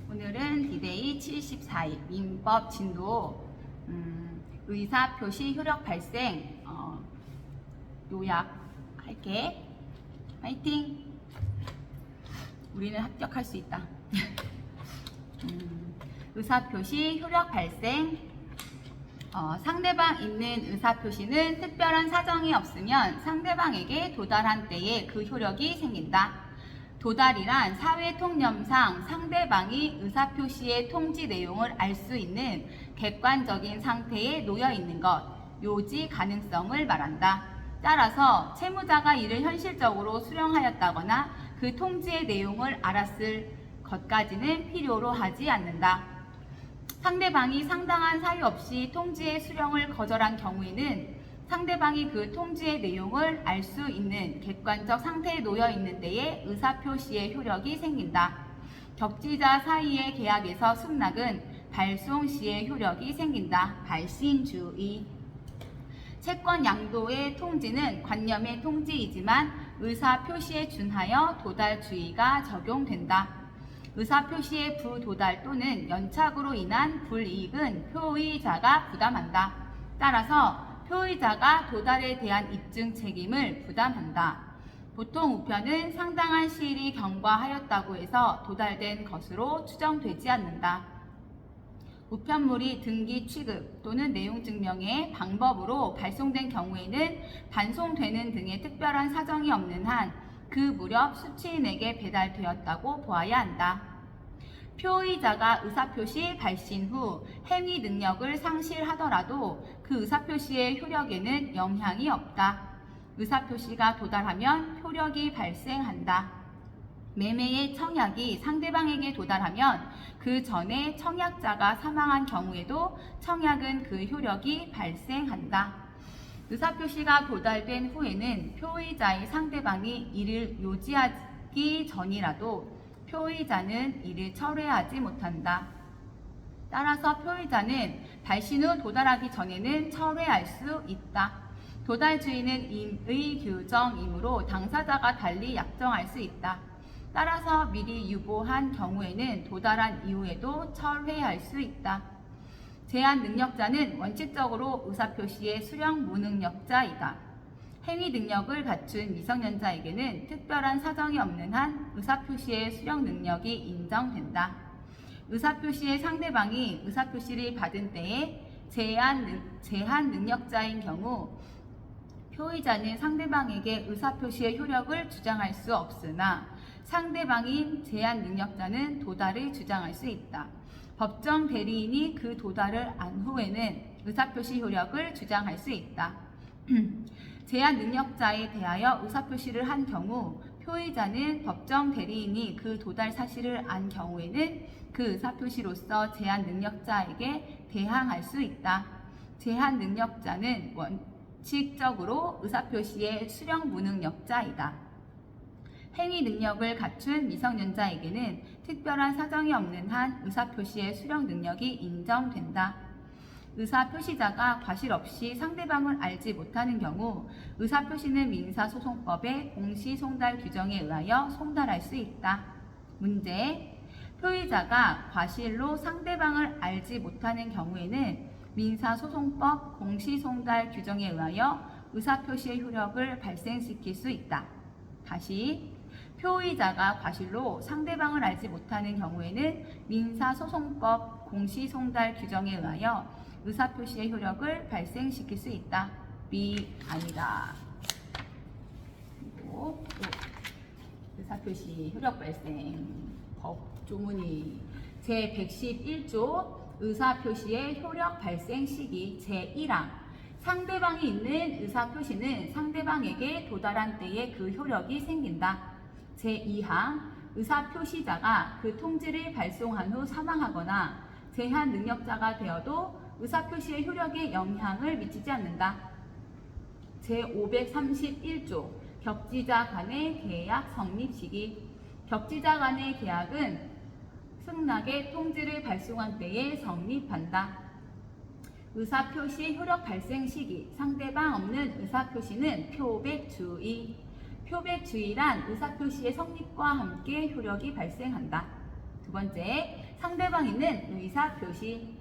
오늘은 디데이 74일 민법 진도 의사표시 효력 발생 요약할게. 파이팅! 우리는 합격할 수 있다. 의사표시 효력 발생. 상대방 있는 의사표시는 특별한 사정이 없으면 상대방에게 도달한 때에 그 효력이 생긴다. 도달이란 사회통념상 상대방이 의사표시의 통지 내용을 알 수 있는 객관적인 상태에 놓여 있는 것, 요지 가능성을 말한다. 따라서 채무자가 이를 현실적으로 수령하였다거나 그 통지의 내용을 알았을 것까지는 필요로 하지 않는다. 상대방이 상당한 사유 없이 통지의 수령을 거절한 경우에는 상대방이 그 통지의 내용을 알 수 있는 객관적 상태에 놓여 있는 때에 의사표시의 효력이 생긴다. 격지자 사이의 계약에서 승낙은 발송 시의 효력이 생긴다. 발신주의. 채권 양도의 통지는 관념의 통지이지만 의사표시에 준하여 도달주의가 적용된다. 의사표시의 부도달 또는 연착으로 인한 불이익은 표의자가 부담한다. 따라서 표의자가 도달에 대한 입증 책임을 부담한다. 보통 우편은 상당한 시일이 경과하였다고 해서 도달된 것으로 추정되지 않는다. 우편물이 등기 취급 또는 내용 증명의 방법으로 발송된 경우에는 반송되는 등의 특별한 사정이 없는 한 그 무렵 수취인에게 배달되었다고 보아야 한다. 표의자가 의사표시 발신 후 행위 능력을 상실하더라도 그 의사표시의 효력에는 영향이 없다. 의사표시가 도달하면 효력이 발생한다. 매매의 청약이 상대방에게 도달하면 그 전에 청약자가 사망한 경우에도 청약은 그 효력이 발생한다. 의사표시가 도달된 후에는 표의자의 상대방이 이를 요지하기 전이라도 표의자는 이를 철회하지 못한다. 따라서 표의자는 발신 후 도달하기 전에는 철회할 수 있다. 도달주의는 임의 규정이므로 당사자가 달리 약정할 수 있다. 따라서 미리 유보한 경우에는 도달한 이후에도 철회할 수 있다. 제한 능력자는 원칙적으로 의사표시의 수령 무능력자이다. 행위 능력을 갖춘 미성년자에게는 특별한 사정이 없는 한 의사표시의 수령 능력이 인정된다. 의사표시의 상대방이 의사표시를 받은 때에 제한 능력자인 경우 표의자는 상대방에게 의사표시의 효력을 주장할 수 없으나 상대방인 제한 능력자는 도달을 주장할 수 있다. 법정 대리인이 그 도달을 안 후에는 의사표시 효력을 주장할 수 있다. 제한 능력자에 대하여 의사표시를 한 경우 표의자는 법정 대리인이 그 도달 사실을 안 경우에는 그 의사표시로서 제한 능력자에게 대항할 수 있다. 제한 능력자는 원칙적으로 의사표시의 수령 무능력자이다. 행위 능력을 갖춘 미성년자에게는 특별한 사정이 없는 한 의사표시의 수령 능력이 인정된다. 의사표시자가 과실 없이 상대방을 알지 못하는 경우 의사표시는 민사소송법의 공시송달 규정에 의하여 송달할 수 있다. 문제: 표의자가 과실로 상대방을 알지 못하는 경우에는 민사소송법 공시송달 규정에 의하여 의사표시의 효력을 발생시킬 수 있다. 다시 표의자가 과실로 상대방을 알지 못하는 경우에는 민사소송법 공시송달 규정에 의하여 의사표시의 효력을 발생시킬 수 있다. B 아니다. 그리고 또 의사표시 효력 발생 법 조문이 제111조 의사표시의 효력 발생 시기 제1항 상대방이 있는 의사표시는 상대방에게 도달한 때에 그 효력이 생긴다. 제2항 의사표시자가 그 통지를 발송한 후 사망하거나 제한 능력자가 되어도 의사표시의 효력에 영향을 미치지 않는다. 제531조 격지자 간의 계약 성립 시기 격지자 간의 계약은 승낙의 통지를 발송한 때에 성립한다. 의사표시 효력 발생 시기 상대방 없는 의사표시는 표백주의 표백주의란 의사표시의 성립과 함께 효력이 발생한다. 두 번째, 상대방 있는 의사 표시.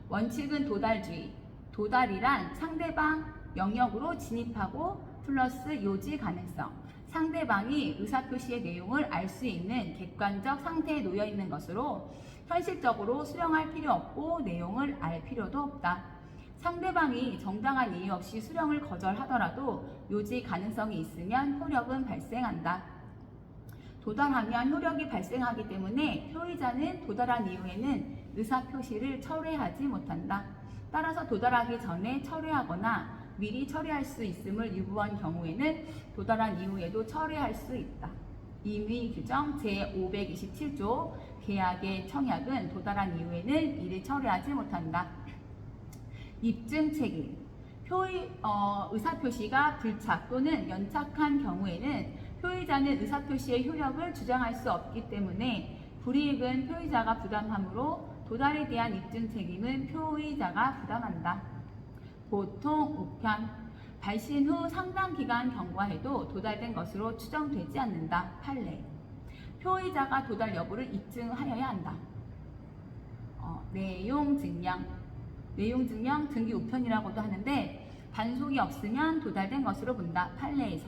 원칙은 도달주의. 도달이란 상대방 영역으로 진입하고 플러스 요지 가능성. 상대방이 의사표시의 내용을 알 수 있는 객관적 상태에 놓여 있는 것으로 현실적으로 수령할 필요 없고 내용을 알 필요도 없다. 상대방이 정당한 이유 없이 수령을 거절하더라도 요지 가능성이 있으면 효력은 발생한다. 도달하면 효력이 발생하기 때문에 표의자는 도달한 이후에는 의사표시를 철회하지 못한다. 따라서 도달하기 전에 철회하거나 미리 처리할 수 있음을 유보한 경우에는 도달한 이후에도 처리할 수 있다. 임의 규정 제527조 계약의 청약은 도달한 이후에는 이를 처리하지 못한다. 입증 책임. 의사표시가 불착 또는 연착한 경우에는 표의자는 의사표시의 효력을 주장할 수 없기 때문에 불이익은 표의자가 부담하므로 도달에 대한 입증 책임은 표의자가 부담한다. 보통 우편. 발신 후 상당 기간 경과해도 도달된 것으로 추정되지 않는다. 판례. 표의자가 도달 여부를 입증하여야 한다. 내용 증명. 내용 증명 등기 우편이라고도 하는데 단속이 없으면 도달된 것으로 본다. 판례에서.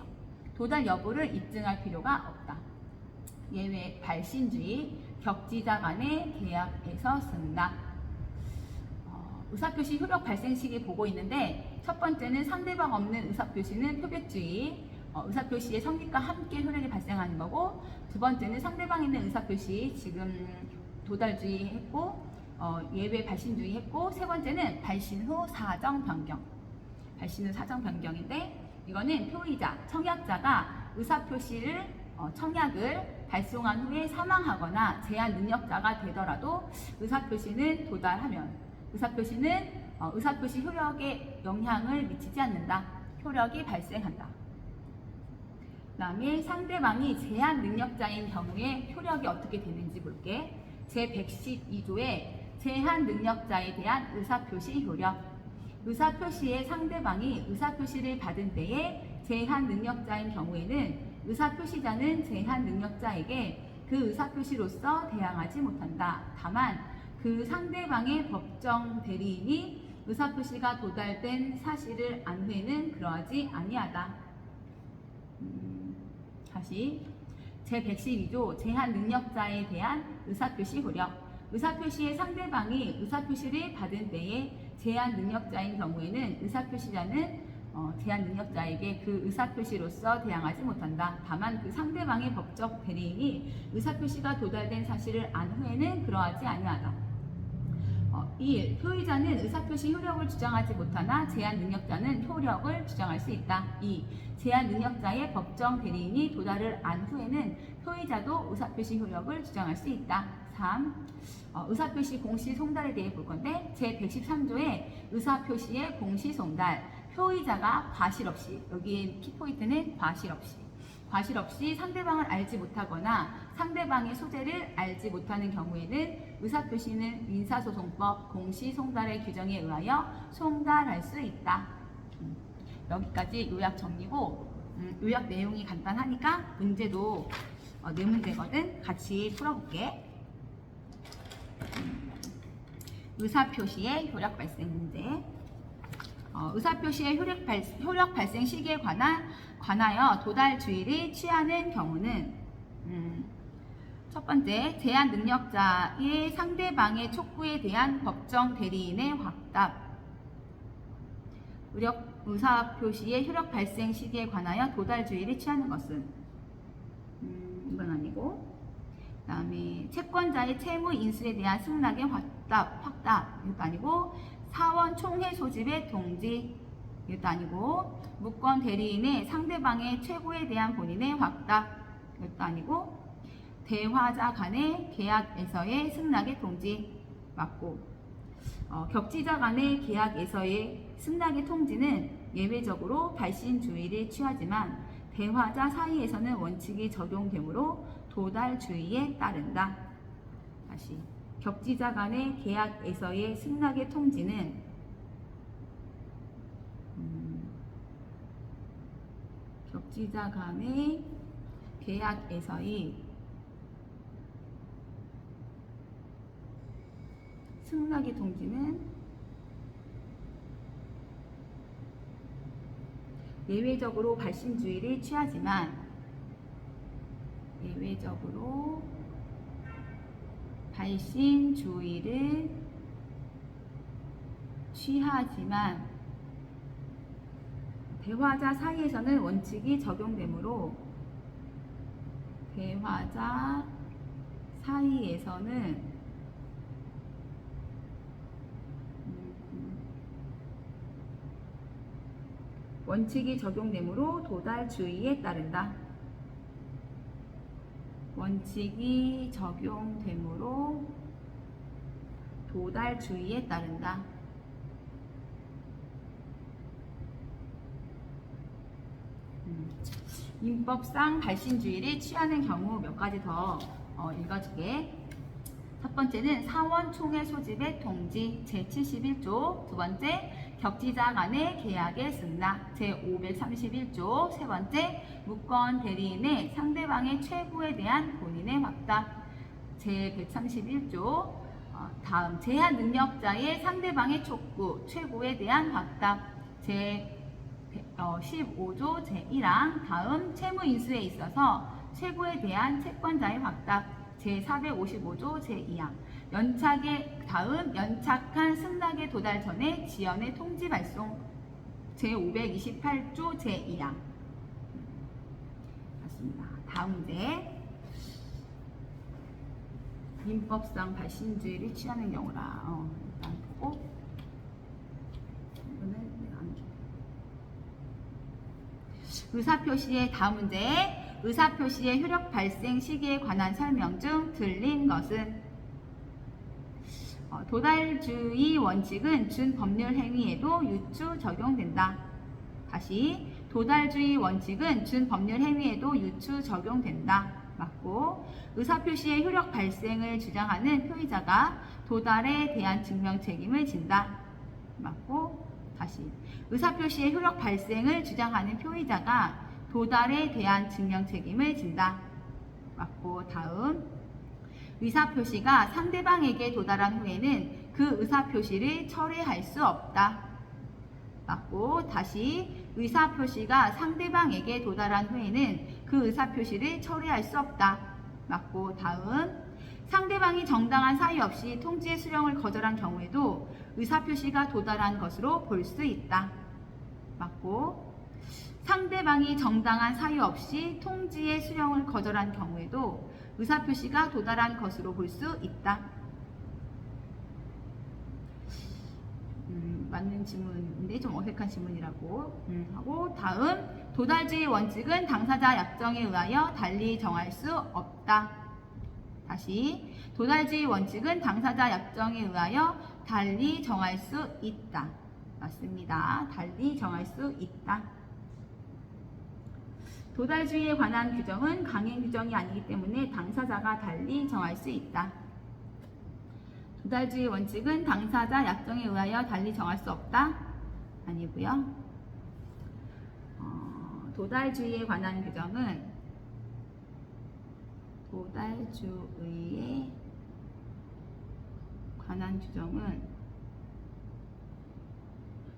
도달 여부를 입증할 필요가 없다. 예외 발신주의. 격지자 간의 계약에서 승낙. 의사표시 효력 발생 시기 보고 있는데 첫 번째는 상대방 없는 의사표시는 표백주의. 의사표시의 성립과 함께 효력이 발생하는 거고, 두 번째는 상대방 있는 의사표시 지금 도달주의 했고 예외 발신주의 했고, 세 번째는 발신 후 사정 변경. 발신 후 사정 변경인데 이거는 표의자, 청약자가 의사표시를 청약을 발송한 후에 사망하거나 제한 능력자가 되더라도 의사표시는 도달하면 의사표시 효력에 영향을 미치지 않는다. 효력이 발생한다. 그 다음에 상대방이 제한 능력자인 경우에 효력이 어떻게 되는지 볼게. 제112조에 제한 능력자에 대한 의사표시 효력. 의사표시의 상대방이 의사표시를 받은 때에 제한 능력자인 경우에는 의사표시자는 제한 능력자에게 그 의사표시로서 대항하지 못한다. 다만 그 상대방의 법정 대리인이 의사표시가 도달된 사실을 안 후에는 그러하지 아니하다. 다시 제112조 제한 능력자에 대한 의사표시 효력. 의사표시의 상대방이 의사표시를 받은 때에 제한 능력자인 경우에는 의사표시자는 제한 능력자에게 그 의사표시로서 대항하지 못한다. 다만 그 상대방의 법적 대리인이 의사표시가 도달된 사실을 안 후에는 그러하지 아니하다. 1. 표의자는 의사표시 효력을 주장하지 못하나 제한 능력자는 효력을 주장할 수 있다. 2. 제한 능력자의 법정 대리인이 도달을 안 후에는 표의자도 의사표시 효력을 주장할 수 있다. 3. 의사표시 공시 송달에 대해 볼 건데 제113조의 의사표시의 공시 송달. 표의자가 과실 없이, 여기에 키포인트는 과실 없이 상대방을 알지 못하거나 상대방의 소재를 알지 못하는 경우에는 의사표시는 민사소송법 공시송달의 규정에 의하여 송달할 수 있다. 여기까지 요약 정리고, 요약 내용이 간단하니까 문제도 네 문제거든. 같이 풀어볼게. 의사표시의 효력 발생 문제. 의사표시의 효력 발생 시기에 관하여 도달주의를 취하는 경우는 첫 번째, 제한 능력자의 상대방의 촉구에 대한 법정 대리인의 확답. 의사표시의 효력 발생 시기에 관하여 도달주의를 취하는 것은 이건 아니고, 그 다음에 채권자의 채무 인수에 대한 승낙의 확답 이것도 아니고, 사원 총회 소집의 동지 이것도 아니고, 무권 대리인의 상대방의 최고에 대한 본인의 확답 이것도 아니고, 대화자 간의 계약에서의 승낙의 통지 맞고, 격지자 간의 계약에서의 승낙의 통지는 예외적으로 발신주의를 취하지만 대화자 사이에서는 원칙이 적용되므로 도달주의에 따른다. 다시 격지자 간의 계약에서의 승낙의 통지는 격지자 간의 계약에서의 승낙의 통지는 예외적으로 발신주의를 취하지만 대화자 사이에서는 원칙이 적용되므로 도달주의에 따른다. 민법상 발신주의를 취하는 경우 몇 가지 더 읽어줄게. 첫 번째는 사원총회 소집의 통지 제71조, 두 번째 격지자 간의 계약의 승낙 제531조, 세 번째 무권 대리인의 상대방의 최고에 대한 본인의 확답 제131조, 다음 제한 능력자의 상대방의 촉구, 최고에 대한 확답 제15조 제1항, 다음 채무인수에 있어서 최고에 대한 채권자의 확답 제455조 제2항, 다음 연착한 승낙에 도달 전에 지연의 통지 발송 제528조 제2항. 맞습니다. 다음 문제. 민법상 발신주의를 취하는 경우라. 일단 보고 이거는 안 줘. 의사표시의 다음 문제. 의사표시의 효력 발생 시기에 관한 설명 중 틀린 것은? 도달주의 원칙은 준법률 행위에도 유추 적용된다. 다시, 도달주의 원칙은 준법률 행위에도 유추 적용된다. 맞고, 의사표시의 효력 발생을 주장하는 표의자가 도달에 대한 증명 책임을 진다. 맞고, 다시, 의사표시의 효력 발생을 주장하는 표의자가 도달에 대한 증명 책임을 진다. 맞고, 다음, 의사표시가 상대방에게 도달한 후에는 그 의사표시를 철회할 수 없다. 맞고, 다시, 의사표시가 상대방에게 도달한 후에는 그 의사표시를 철회할 수 없다. 맞고, 다음, 상대방이 정당한 사유 없이 통지의 수령을 거절한 경우에도 의사표시가 도달한 것으로 볼 수 있다. 맞고, 상대방이 정당한 사유 없이 통지의 수령을 거절한 경우에도 의사표시가 도달한 것으로 볼 수 있다. 맞는 질문인데 좀 어색한 질문이라고 하고, 다음, 도달주의 원칙은 당사자 약정에 의하여 달리 정할 수 없다. 다시, 도달주의 원칙은 당사자 약정에 의하여 달리 정할 수 있다. 맞습니다. 달리 정할 수 있다. 도달주의에 관한 규정은 강행 규정이 아니기 때문에 당사자가 달리 정할 수 있다. 도달주의 원칙은 당사자 약정에 의하여 달리 정할 수 없다? 아니고요. 도달주의에 관한 규정은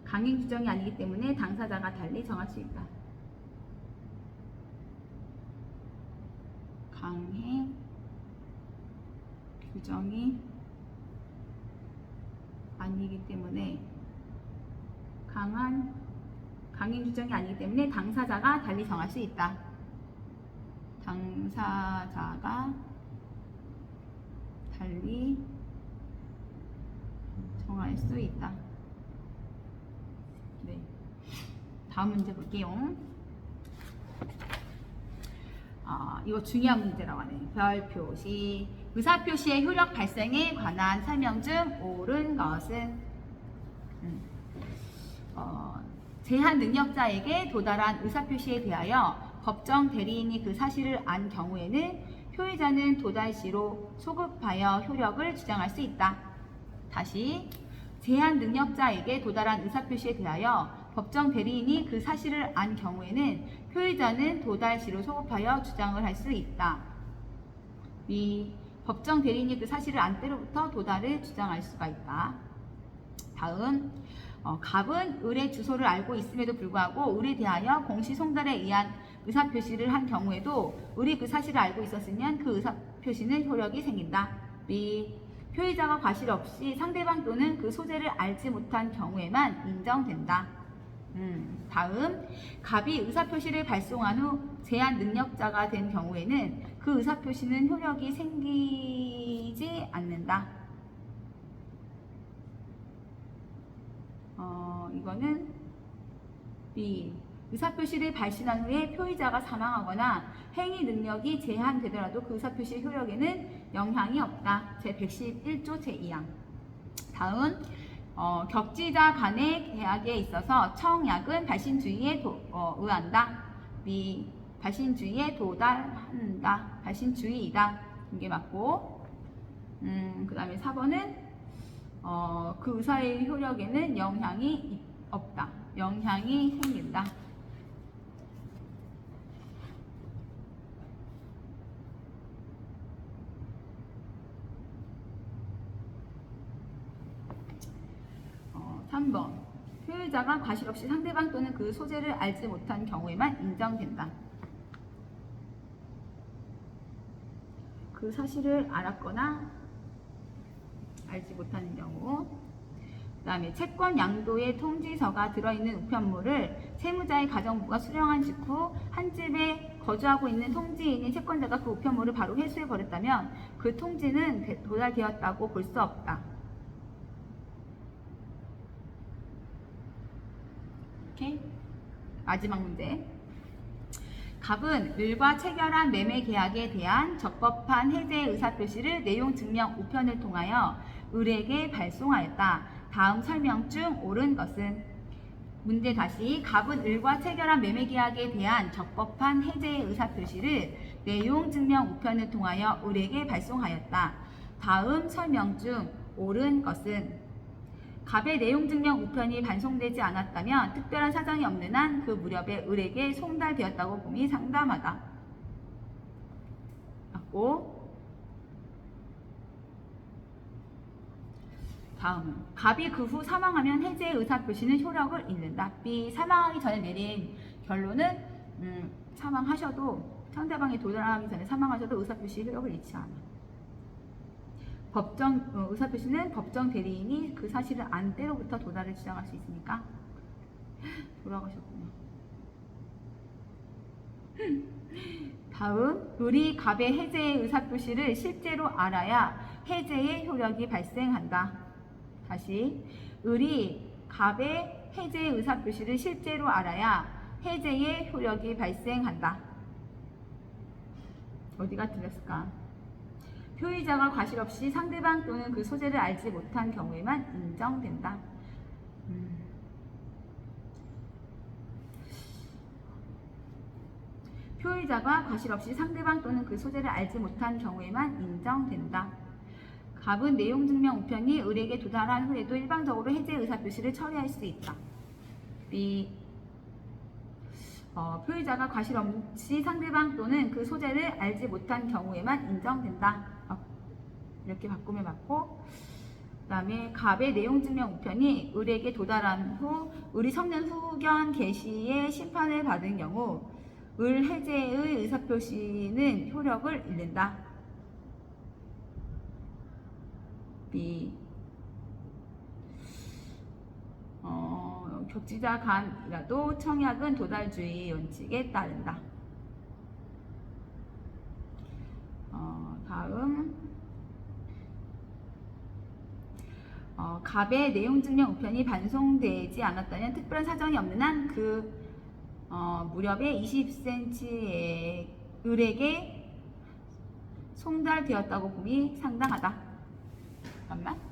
강행 규정이 아니기 때문에 당사자가 달리 정할 수 있다. 강행 규정이 아니기 때문에 강행 규정이 아니기 때문에 당사자가 달리 정할 수 있다. 당사자가 달리 정할 수 있다. 네. 다음 문제 볼게요. 이거 중요한 문제라고 하네. 별표시. 의사표시의 효력 발생에 관한 설명 중 옳은 것은? 제한 능력자에게 도달한 의사표시에 대하여 법정 대리인이 그 사실을 안 경우에는 표의자는 도달 시로 소급하여 효력을 주장할 수 있다. 다시, 제한 능력자에게 도달한 의사표시에 대하여 법정 대리인이 그 사실을 안 경우에는 표의자는 도달 시로 소급하여 주장을 할 수 있다. 위 법정 대리인이 그 사실을 안 때로부터 도달을 주장할 수가 있다. 다음, 갑은 을의 주소를 알고 있음에도 불구하고 을에 대하여 공시 송달에 의한 의사표시를 한 경우에도 을이 그 사실을 알고 있었으면 그 의사표시는 효력이 생긴다. B. 표의자가 과실 없이 상대방 또는 그 소재를 알지 못한 경우에만 인정된다. 다음, 갑이 의사표시를 발송한 후 제한 능력자가 된 경우에는 그 의사표시는 효력이 생기지 않는다. 이거는 B. 의사표시를 발신한 후에 표의자가 사망하거나 행위 능력이 제한되더라도 그 의사표시의 효력에는 영향이 없다. 제111조 제2항. 다음, 격지자 간의 계약에 있어서 청약은 발신주의에 의한다. B. 발신주의에 도달한다. 발신주의이다. 이게 맞고, 그 다음에 4번은 그 의사의 효력에는 영향이 없다. 영향이 생긴다. 어, 3번. 표의자가 과실 없이 상대방 또는 그 소재를 알지 못한 경우에만 인정된다. 그 사실을 알았거나 알지 못하는 경우. 그 다음에 채권 양도의 통지서가 들어있는 우편물을 채무자의 가정부가 수령한 직후 한 집에 거주하고 있는 통지인인 채권자가 그 우편물을 바로 회수해 버렸다면 그 통지는 도달되었다고 볼 수 없다. 오케이? 마지막 문제. 갑은 을과 체결한 매매 계약에 대한 적법한 해제 의사표시를 내용 증명 우편을 통하여 을에게 발송하였다. 다음 설명 중 옳은 것은? 문제 다시. 갑은 을과 체결한 매매 계약에 대한 적법한 해제의 의사표시를 내용 증명 우편을 통하여 을에게 발송하였다. 다음 설명 중 옳은 것은? 갑의 내용 증명 우편이 반송되지 않았다면 특별한 사정이 없는 한 그 무렵에 을에게 송달되었다고 봄이 상담하다. 맞고. 다음은 갑이 그 후 사망하면 해제의 의사표시는 효력을 잃는다. B. 사망하기 전에 내린 결론은 사망하셔도 상대방이 도달하기 전에 사망하셔도 의사표시 효력을 잃지 않아. 의사표시는 법정 대리인이 그 사실을 안 때로부터 도달을 주장할 수 있으니까. 돌아가셨구나. 다음, 을이 갑의 해제의 의사표시를 실제로 알아야 해제의 효력이 발생한다. 다시, 을이 갑의 해제의 의사표시를 실제로 알아야 해제의 효력이 발생한다. 어디가 틀렸을까? 표의자가 과실 없이 상대방 또는 그 소재를 알지 못한 경우에만 인정된다. 표의자가 과실 없이 상대방 또는 그 소재를 알지 못한 경우에만 인정된다. 갑은 내용 증명 우편이 을에게 도달한 후에도 일방적으로 해제 의사표시를 처리할 수 있다. B. 표의자가 과실 없이 상대방 또는 그 소재를 알지 못한 경우에만 인정된다. 이렇게 바꾸면 맞고. 그 다음에 갑의 내용 증명 우편이 을에게 도달한 후 을이 성년 후견 개시의 심판을 받은 경우 을 해제의 의사표시는 효력을 잃는다. B. 격지자 간이라도 청약은 도달주의 원칙에 따른다. 다음, 갑의 내용 증명 우편이 반송되지 않았다면 특별한 사정이 없는 한 그 무렵에 20cm의 을에게 송달되었다고 봄이 상당하다. 잠깐만.